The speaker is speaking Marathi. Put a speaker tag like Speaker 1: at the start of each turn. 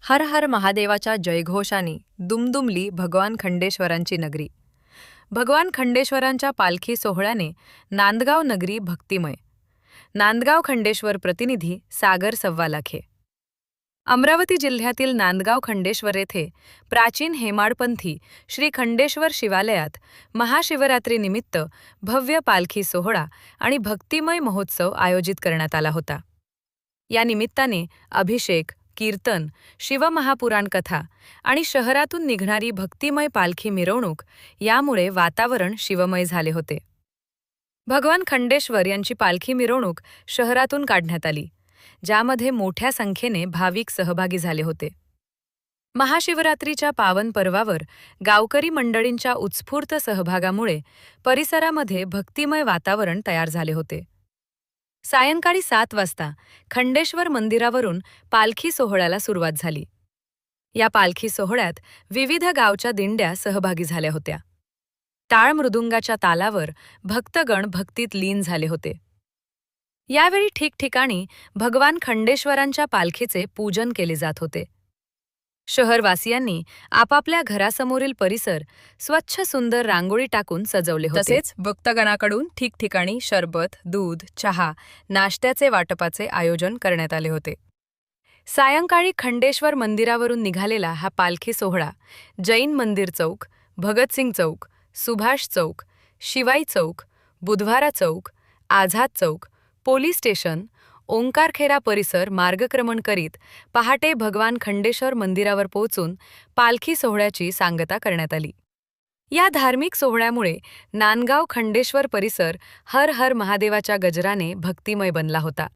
Speaker 1: हर हर महादेवाच्या जयघोषाने दुमदुमली भगवान खंडेश्वरांची नगरी. भगवान खंडेश्वरांच्या पालखी सोहळ्याने नांदगाव नगरी भक्तिमय. नांदगाव खंडेश्वर प्रतिनिधी सागर सव्वालाखे. अमरावती जिल्ह्यातील नांदगाव खंडेश्वर येथे प्राचीन हेमाडपंथी श्री खंडेश्वर शिवालयात महाशिवरात्रीनिमित्त भव्य पालखी सोहळा आणि भक्तिमय महोत्सव आयोजित करण्यात आला होता. या निमित्ताने अभिषेक, कीर्तन, शिवमहापुराण कथा आणि शहरातून निघणारी भक्तिमय पालखी मिरवणूक यामुळे वातावरण शिवमय झाले होते. भगवान खंडेश्वर यांची पालखी मिरवणूक शहरातून काढण्यात आली, ज्यामध्ये मोठ्या संख्येने भाविक सहभागी झाले होते. महाशिवरात्रीच्या पावन पर्वावर गावकरी मंडळींच्या उत्स्फूर्त सहभागामुळे परिसरामध्ये भक्तिमय वातावरण तयार झाले होते. सायंकाळी 7 वाजता खंडेश्वर मंदिरावरून पालखी सोहळ्याला सुरुवात झाली. या पालखी सोहळ्यात विविध गावच्या दिंड्या सहभागी झाल्या होत्या. टाळ मृदुंगाच्या तालावर भक्तगण भक्तीत लीन झाले होते. यावेळी ठिकठिकाणी भगवान खंडेश्वरांच्या पालखीचे पूजन केले जात होते. शहरवासियांनी आपापल्या घरासमोरील परिसर स्वच्छ सुंदर रांगोळी टाकून सजवले होते. तसेच भक्तगणाकडून ठिकठिकाणी शरबत, दूध, चहा, नाश्त्याचे वाटपाचे आयोजन करण्यात आले होते. सायंकाळी खंडेश्वर मंदिरावरून निघालेला हा पालखी सोहळा जैन मंदिर चौक, भगतसिंग चौक, सुभाष चौक, शिवाई चौक, बुधवारा चौक, आझाद चौक, पोलीस स्टेशन, ओंकारखेरा परिसर मार्गक्रमण करीत पहाटे भगवान खंडेश्वर मंदिरावर पोहोचून पालखी सोहळ्याची सांगता करण्यात आली. या धार्मिक सोहळ्यामुळे नांदगाव खंडेश्वर परिसर हर हर महादेवाच्या गजराने भक्तिमय बनला होता.